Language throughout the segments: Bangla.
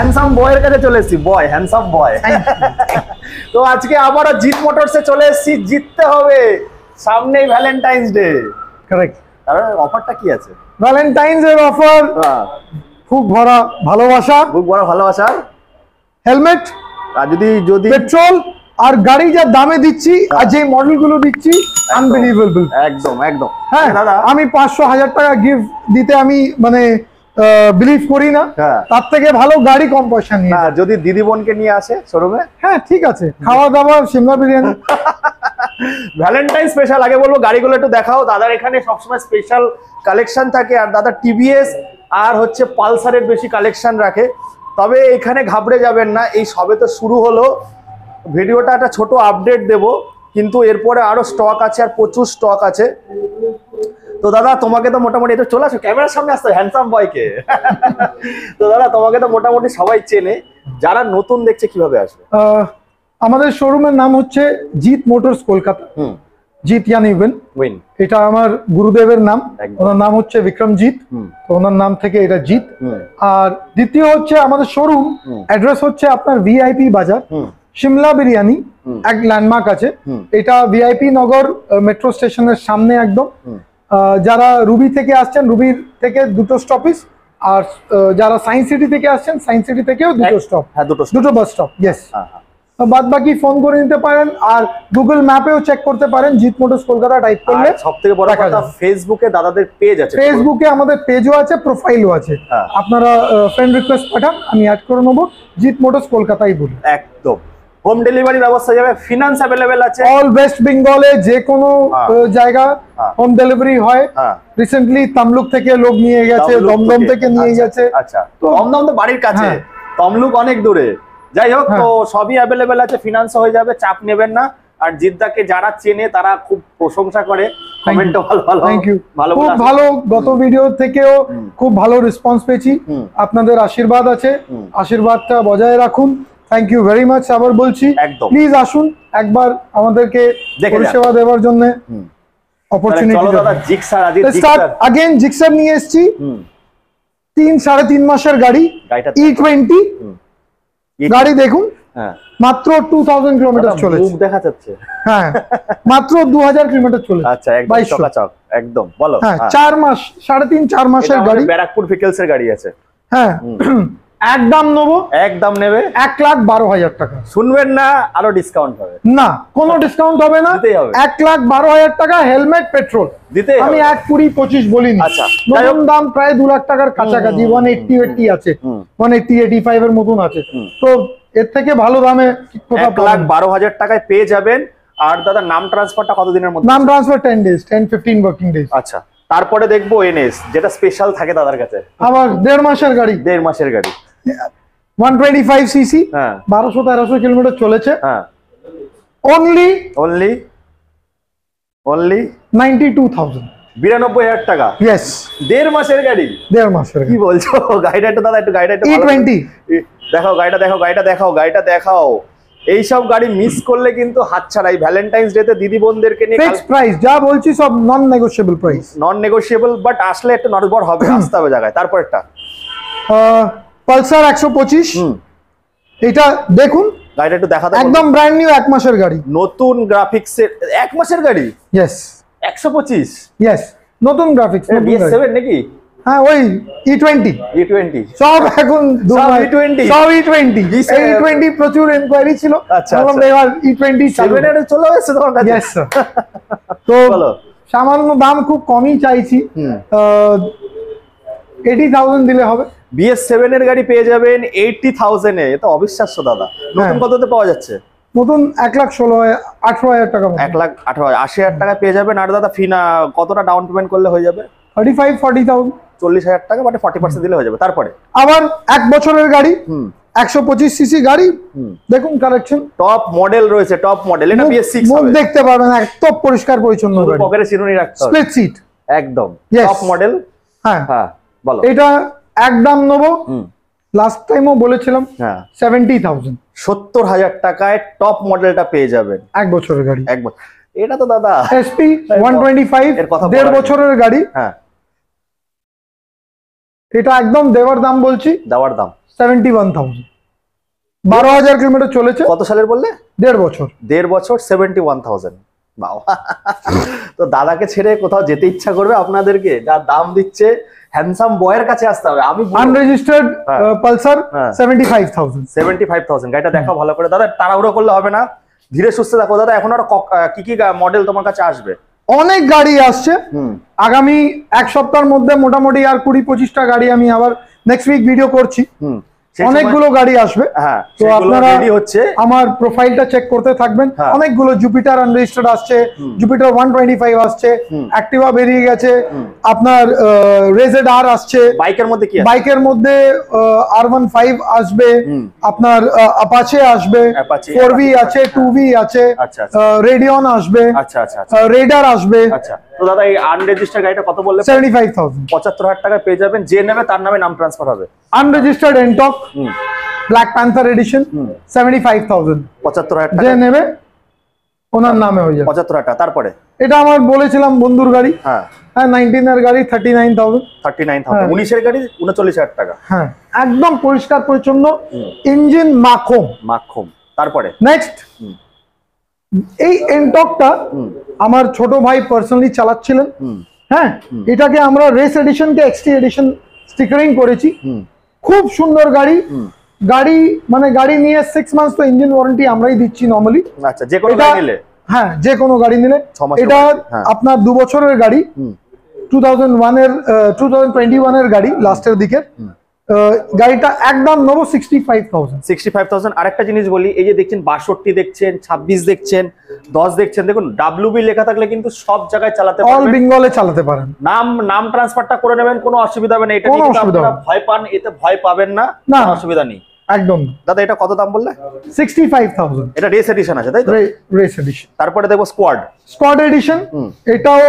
হ্যান্ডসাম বয়ের কাছে চলে এসেছি, বয় হ্যান্ডসাম বয়। তো আজকে আবারও জিৎ মোটরসে চলে এসেছি, জিততে হবে, সামনেই ভ্যালেন্টাইন্স ডে। কারেক্ট। আর অফারটা কি আছে? ভ্যালেন্টাইন্স এর অফার, খুব ভরা ভালোবাসা, খুব বড় ভালোবাসা, হেলমেট, আর যদি পেট্রোল আর গাড়ি যা দামে দিচ্ছি আর যে মডেল গুলো দিচ্ছি আনবিলিভেবল। একদম একদম। হ্যাঁ দাদা আমি 500-1000 টাকা গিফট দিতে আমি মানে বিলিভ করি না, তার থেকে ভালো গাড়ি কম পয়সা নিয়ে। যদি দিদি বোনকে নিয়ে আসে শোরুমে, হ্যাঁ ঠিক আছে, খাওয়া দাওয়া, সিমলা বিরিয়ানি। Valentine special. আগে বলবো গাড়িগুলো একটু দেখাও। দাদার এখানে সবসময় স্পেশাল কালেকশন থাকে, আর দাদা টিভিএস আর হচ্ছে পালসারের বেশি কালেকশন রাখে। তবে এখানে ঘাবড়ে যাবেন না, এই সবে তো শুরু হলো, ভিডিওটা একটা ছোট আপডেট দেব, কিন্তু এরপরে আরো স্টক আছে, আর প্রচুর স্টক আছে। তো দাদা তোমাকে তো মোটামুটি, এটা চলে আসো ক্যামেরার সামনে, আসতো হ্যান্ডসাম বয়কে। তো দাদা তোমাকে তো মোটামুটি সবাই চেনে, যারা নতুন দেখছে কিভাবে আসবে? আমাদের শোরুমের নাম হচ্ছে জিৎ মোটরস কলকাতা। জিৎ ইয়ানি উইন, এটা আমার গুরুদেবের নাম, ওনার নাম হচ্ছে বিক্রমজিৎ, তো ওনার নাম থেকে এটা জিৎ। আর দ্বিতীয় হচ্ছে আমাদের শোরুম অ্যাড্রেস হচ্ছে আপনার ভিআইপি বাজার, সিমলা বিরিয়ানি এক ল্যান্ডমার্ক আছে, এটা ভিআইপি নগর মেট্রো স্টেশনের সামনে একদম। যারা রুবি থেকে আসছেন, রুবির থেকে দুটো স্টপেজ, আর যারা সায়েন্স সিটি থেকে আসছেন, সায়েন্স সিটি থেকেও দুটো স্টপ, দুটো বাস স্টপ। ইয়েস, বাদ বাকি ফোন করে নিতে পারেন, আর গুগল ম্যাপেও চেক করতে পারেন, জিৎ মোটরস কলকাতা টাইপ করলে। সবথেকে বড় কথা, ফেসবুকে দাদাদের পেজ আছে, ফেসবুকে আমাদের পেজও আছে, প্রোফাইলও আছে। আপনারা ফ্রেন্ড রিকোয়েস্ট পাঠান, আমি অ্যাড করে নেবো, জিৎ মোটরস কলকাতাই বলি। একদম। হোম ডেলিভারি ব্যবস্থা যাবে, ফিনান্স अवेलेबल আছে অল ওয়েস্ট বেঙ্গলে, যে কোনো জায়গা হোম ডেলিভারি হয়। রিসেন্টলি তামলুক থেকে লোক নিয়ে গেছে, দমদম থেকে নিয়ে গেছে। আচ্ছা, দমদম তো বাড়ির কাছে, তমলুক অনেক দূরে। যাই হোক, তো সবই অ্যাভেলেবেল আছে, ফিনান্স হয়ে যাবে, চাপ নেবেন না। আর জিদ্দাকে যারা চেনে তারা খুব প্রশংসা করে, কমেন্টও ভালো ভালো, থ্যাংক ইউ, খুব ভালো। গত ভিডিও থেকেও খুব ভালো রেসপন্স পেয়েছি, আপনাদের আশীর্বাদ আছে, আশীর্বাদটা বজায় রাখুন। Thank you very much. আবার বলছি, প্লিজ আসুন একবার, আমাদেরকে পরিষেবা দেওয়ার জন্য অপরচুনিটি। চলো দাদা, জিক্সার আজকে স্টার্ট अगेन। জিক্সার নিয়ে এসেছি, 3-3.5 মাসের গাড়ি, E20 গাড়ি। দেখুন, মাত্র 2000 কিলোমিটার চলেছে, দেখা যাচ্ছে। হ্যাঁ, মাত্র 2000 কিলোমিটার চলেছে। আচ্ছা, একদম চকাচক, একদম। বলো। হ্যাঁ, 4 মাস, 3.5-4 মাসের গাড়ি, ব্যারাকপুর ভিকেলসের গাড়ি আছে। হ্যাঁ, একদম নেবো, একদম নেবে 1,12,000 টাকা। শুনবেন না, আরো ডিসকাউন্ট হবে না, কোনো ডিসকাউন্ট হবে না, 1,12,000 টাকা, হেলমেট, পেট্রোল দিতে। আমি 1,20,25 বলিনি। আচ্ছা, নতুন দাম প্রায় 2 লাখ টাকার কাছাকাছি, 180 আছে, 180-85 এর মতন আছে। তো এর থেকে ভালো দামে 1,12,000 টাকায় পেয়ে যাবেন। আর দাদা নাম ট্রান্সফারটা কতদিনের মধ্যে? নাম ট্রান্সফার 10 days, 10-15 ওয়ার্কিং ডেজ। আচ্ছা, তারপরে দেখবো এনএস, যেটা স্পেশাল থাকে দাদার কাছে। আবার 1.5 মাসের গাড়ি, 1.5 মাসের গাড়ি, 125 সিসি, 1200-1300 কিলোমিটার চলেছে। অনলি 92,000, 92,000 টাকা। ইয়েস, 1.5 মাসের গাড়ি, 1.5 মাসের। কি বলছো? গাড়িটা একটু দাদা, একটু গাড়িটা একটু E20 দেখাও, গাড়িটা দেখাও, গাড়িটা দেখাও, গাড়িটা দেখাও। এইসব গাড়ি মিস করলে কিন্তু হাতছাড়া। ভ্যালেন্টাইন্স ডে তে দিদি বোনদেরকে নিয়ে ফিক্সড প্রাইস, যা বলছি সব নন negotiable price. Non negotiable, but আসলে একটু নড়বড় হবে, আসতে হবে জায়গায়। তারপরটা পালসার 125, এটা দেখুন, গাড়িটা একটু দেখা দাও। একদম ব্র্যান্ড নিউ, 1 মাসের গাড়ি, নতুন গ্রাফিক্স এর 1 মাসের গাড়ি। ইয়েস, 125, ইয়েস, নতুন গ্রাফিক্স, BS7 নাকি? হ্যাঁ, ওই E20 সব এখন সব E20 প্রচুর এনকোয়ারি ছিল। আচ্ছা, এবার E20 চলে এসেছে তোমার কাছে। Yes sir. তো সামান্য দাম খুব কমই চাইছি, 80,000 দিলে হবে। BS7 এর গাড়ি পেয়ে যাবেন 80,000 এ। এটা অবিশ্বাস্য দাদা। নতুন কততে পাওয়া যাচ্ছে? নতুন 1,18,000 টাকা, 1,80,000 টাকা পেয়ে যাবেন। আর দাদা ফিনা কতটা ডাউন পেমেন্ট করলে হয়ে যাবে? 35-40,000, 40,000 টাকা, মানে 40% দিলে হয়ে যাবে। তারপরে আবার 1 বছরের গাড়ি, 125 সিসি গাড়ি, দেখুন কালেকশন, টপ মডেল রয়েছে, টপ মডেল। এটা BS6 হবে, দেখতে পারবেন, একদম পরিষ্কার পরিচ্ছন্ন গাড়ি, পকেটে চিরুনি রাখতে হবে, স্প্লিট সিট, একদম টপ মডেল। হ্যাঁ, বলো। এটা একদম নেবো, লাস্ট টাইমও বলেছিলাম, 70,000, 70,000 টাকায় টপ মডেলটা পেয়ে যাবেন। 1 বছরের গাড়ি, 1 বছর। এটা তো দাদা SP 125, 1.5 বছরের গাড়ি। এটা একদম দেওয়ার দাম বলছি, দেওয়ার দাম 71,000। 12,000 কিলোমিটার চলেছে। কত সালের বললে? 1.5 বছর। 1.5 বছর, 71,000। বাবা, তো দাদাকে ছেড়ে কোথাও যেতে ইচ্ছা করবে আপনাদেরকে? যা দাম দিচ্ছে, হ্যান্ডসাম বয়ের কাছে আসতে হবে। আমি আনরেজিস্টার্ড পালসার 75,000। 75,000। গাড়িটা দেখাও ভালো করে দাদা, তাড়াহুড়ো করলে হবে না, ধীরে সুস্থে দেখো দাদা। এখন আরো কি কি মডেল তোমার কাছে আসবে? অনেক গাড়ি আসছে আগামী এক সপ্তাহের মধ্যে, মোটামুটি আর 20-25টা গাড়ি আমি আবার নেক্সট উইক ভিডিও করছি। অনেকগুলো গাড়ি আসবে। তো আপনারা আমার প্রোফাইলটা চেক করতে থাকবেন। অনেকগুলো জুপিটার আনরেজিস্টার্ড আসছে, জুপিটার 125 আসছে, অ্যাক্টিভা বেরিয়ে গেছে, আপনার রেজেড আর আসছে। বাইকের মধ্যে কি? বাইকের মধ্যে R15 আসবে, আপনার অ্যাপাচে আসবে, 4V আছে, 2V আছে, রেডিয়ন আসবে, রেডার আসবে। আচ্ছা, তো দাদা এই আনরেজিস্টার্ড গাড়িটা কত বললে? 75,000। 75,000 টাকায় পেয়ে যাবেন। যে নেবে তার নামে নাম ট্রান্সফার হবে। Unregistered Ntorq black panther edition 75,000। 75,000 টাকা যে নেবে ওনার নামে হয়ে যাবে। 75,000 টাকা। তারপরে এটা আমার বলেছিলাম বন্ধুর গাড়ি। হ্যাঁ, 19 এর গাড়ি 39,000। 39,000। 19 এর গাড়ি 39,000 টাকা। হ্যাঁ, একদম পরিষ্কার পরিচ্ছন্ন, ইঞ্জিন মাখম। তারপরে নেক্সট, এই এনটকটা আমার ছোট ভাই পার্সোনালি চালাচ্ছিলেন। হ্যাঁ, এটাকে আমরা রেস এডিশনকে এক্সটি এডিশন স্টিকারিং করেছি। খুব সুন্দর গাড়ি। গাড়ি মানে গাড়ি নিয়ে 6 মান্থস তো ইঞ্জিন ওয়ারেন্টি আমরাই দিচ্ছি নরমালি। আচ্ছা, যে কোনো গাড়ি নিলে? হ্যাঁ, যে কোনো গাড়ি নিলে। এটা আপনার 2 বছরের গাড়ি, 2021 এর গাড়ি, লাস্টের দিকে। গাড়িটা একদম নেবো 65,000। 65,000। আরেকটা জিনিস বলি, এই যে দেখছেন 62 দেখছেন, 26 দেখছেন, 10 দেখছেন, দেখুন WB লেখা থাকলে কিন্তু সব জায়গায় চালাতে পারবেন, অল বেঙ্গলে চালাতে পারেন। নাম ট্রান্সফারটা করে নেবেন, কোনো অসুবিধা হবে না। এটা নিয়ে আপনারা ভয় পান, এতে ভয় পাবেন না, কোনো অসুবিধা নেই একদম। দাদা এটা কত দাম বললে? 65,000। এটা রেস এডিশন আছে তাই তো? Race edition. তারপরে দেখো স্কোয়াড এডিশন, এটাও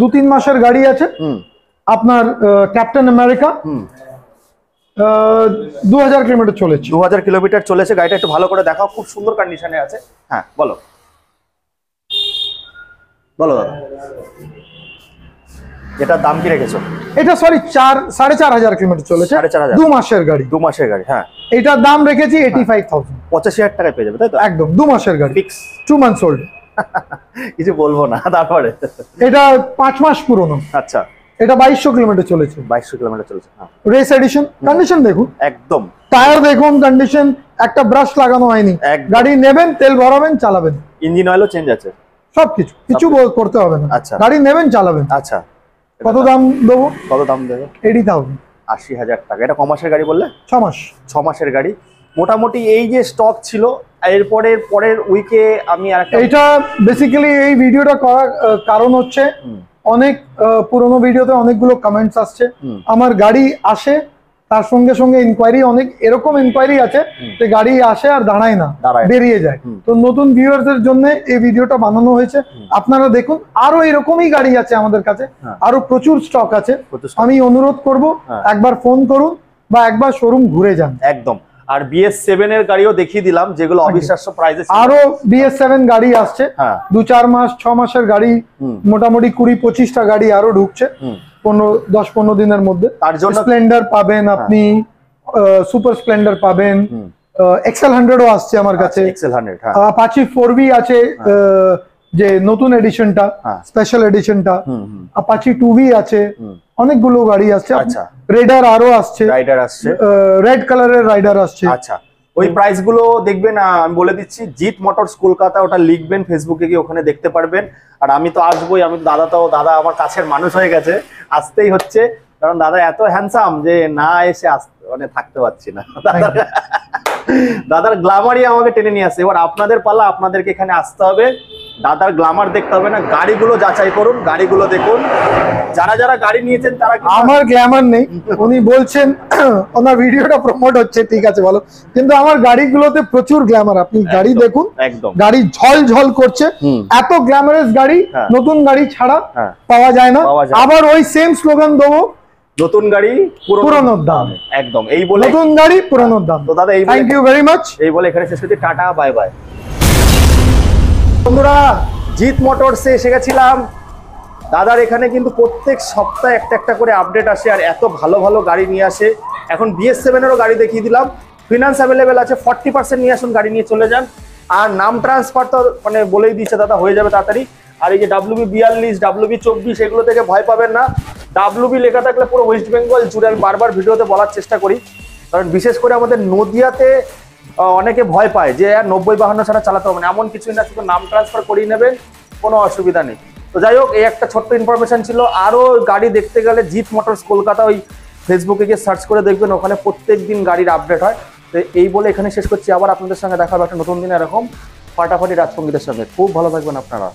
2-3 মাসের গাড়ি আছে। আপনার ক্যাপ্টেন আমেরিকা 2000 কিলোমিটার চলেছে। 2000 কিলোমিটার চলেছে। গাড়িটা একটু ভালো করে দেখাও, খুব সুন্দর কন্ডিশনে আছে। হ্যাঁ, বলো দাদা, এটার দাম কি রেখেছো? এটা সরি 4,500 কিলোমিটার চলেছে। 4,500। 2 মাসের গাড়ি। 2 মাসের গাড়ি। হ্যাঁ, এটার দাম রেখেছি 85,000। 85,000 টাকায় পেয়ে যাবে তাই তো? একদম 2 মাসের গাড়ি, ফিক্স। 2 months old. কিছু বলবো না। তারপরে এটা 5 মাস পুরনো। আচ্ছা, এটা 2200 কিলোমিটার চলেছে। 2200 কিলোমিটার চলেছে। Race edition. কন্ডিশন দেখুন, একদম টায়ার দেখুন, কন্ডিশন, একটা ব্রাশ লাগানো হয়নি। গাড়ি নেবেন, তেল ভরাবেন, চালাবেন। ইঞ্জিন অয়েলও চেঞ্জ আছে, সবকিছু, কিছু করতে হবে না। আচ্ছা, গাড়ি নেবেন, চালাবেন। আচ্ছা, কত দাম দেবো? কত দাম দেবো? 80,000। 80,000 টাকা। এটা কমাসের গাড়ি বললে? 6 মাস। 6 মাসের গাড়ি। মোটামুটি এই যে স্টক ছিল, পরের উইকে আমি আরেকটা, এটা বেসিক্যালি এই ভিডিওটা করার কারণ হচ্ছে অনেক পুরোনো ভিডিওতে অনেকগুলো কমেন্টস আসছে। আমার গাড়ি আসে, তার সঙ্গে সঙ্গে ইনকোয়ারি, অনেক এরকম ইনকোয়ারি আছে যে গাড়ি আসে আর দাঁড়ায় না, বেরিয়ে যায়। তো নতুন ভিউয়ারদের জন্য এই ভিডিওটা বানানো হয়েছে। আপনারা দেখুন, আরো এরকমই গাড়ি আছে আমাদের কাছে, আরো প্রচুর স্টক আছে। আমি অনুরোধ করব, একবার ফোন করুন বা একবার শোরুম ঘুরে যান। একদম। আর BS7 এর গাড়িও দেখিয়ে দিলাম, যেগুলো অবিশ্বাস্য প্রাইসে। আরো BS7 গাড়ি আসছে। 2-4 মাস 6 মাসের গাড়ি, মোটামুটি 20-25টা গাড়ি আরো ঢুকছে 10-15 দিনের মধ্যে। তার জন্য স্প্লেন্ডার পাবেন আপনি, সুপার স্প্লেন্ডার পাবেন, XL 100ও আসছে আমার কাছে। XL 100, Apache 4V আছে, যে নতুন এডিশনটা, স্পেশাল এডিশনটা। Apache 2V আছে, অনেকগুলো গাড়ি আসছে। আচ্ছা, রেডার আরো আসছে, রাইডার আসছে, রেড কালারের রাইডার আসছে। আচ্ছা, ওই প্রাইস গুলো দেখবেন, আমি বলে দিচ্ছি, জিৎ মোটরস কলকাতা, ওটা লিখবেন, ফেসবুকে গিয়ে ওখানে দেখতে পারবেন। আর আমি তো আসবোই, আমি তো দাদা আমার কাছের মানুষ হয়ে গেছে, আসতেই হচ্ছে, কারণ দাদা এত হ্যান্ডসাম যে না এসে মানে থাকতে পারছি না। দাদার গ্ল্যামারই আমাকে টেনে নিয়ে আসছে। এবার আপনাদের পালা, আপনাদেরকে এখানে আসতে হবে, দাদার গ্ল্যামার দেখতে হবে না, গাড়িগুলো যাচাই করুন, গাড়িগুলো দেখুন। যারা গাড়ি নিয়েছেন তারা, আমার গ্ল্যামার নেই, উনি বলছেন ওনার ভিডিওটা প্রমোট হচ্ছে, ঠিক আছে বলো, কিন্তু আমার গাড়িগুলোতে প্রচুর গ্ল্যামার। আপনি গাড়ি দেখুন, একদম গাড়ি ঝলঝল করছে। এত গ্ল্যামারাস গাড়ি নতুন গাড়ি ছাড়া পাওয়া যায় না। আবার ওই সেম স্লোগান দেবো, নতুন গাড়ি পুরনোর দাম। একদম, এই বলে নতুন গাড়ি পুরনোর দাম। তো দাদা, এই থ্যাংক ইউ ভেরি মাচ। এই বলে এখানে শেষ করছি, টাটা, বাই বাই। বন্ধুরা, জিৎ মোটরসে এসে গেছিলাম। দাদার এখানে কিন্তু প্রত্যেক সপ্তাহে একটা একটা করে আপডেট আসে, আর এত ভালো ভালো গাড়ি নিয়ে আসে। এখন BS7-এরও গাড়ি দেখিয়ে দিলাম, ফিনান্স অ্যাভেলেবেল আছে, 40% নিয়ে আসুন, গাড়ি নিয়ে চলে যান। আর নাম ট্রান্সফার তো মানে বলেই দিচ্ছে দাদা, হয়ে যাবে তাড়াতাড়ি। আর এই যে WB42, WB24 এগুলো থেকে ভয় পাবেন না। WB লেখা থাকলে পুরো ওয়েস্ট বেঙ্গল জুড়ে, আমি বারবার ভিডিওতে বলার চেষ্টা করি, কারণ বিশেষ করে আমাদের নদিয়াতে অনেকে ভয় পায় যে 90-52 ছাড়া চালাতে হবে না, এমন কিছুই না, শুধু নাম ট্রান্সফার করিয়ে নেবেন, কোনো অসুবিধা নেই। তো যাই হোক, এই একটা ছোট্ট ইনফরমেশন ছিল। আরও গাড়ি দেখতে গেলে জিৎ মোটরস কলকাতা, ওই ফেসবুকে গিয়ে সার্চ করে দেখবেন, ওখানে প্রত্যেক দিন গাড়ির আপডেট হয়। তো এই বলে এখানে শেষ করছি, আবার আপনাদের সঙ্গে দেখা হবে একটা নতুন দিনে এরকম ফাটাফাটি রাজসঙ্গীতের সঙ্গে। খুব ভালো থাকবেন আপনারা।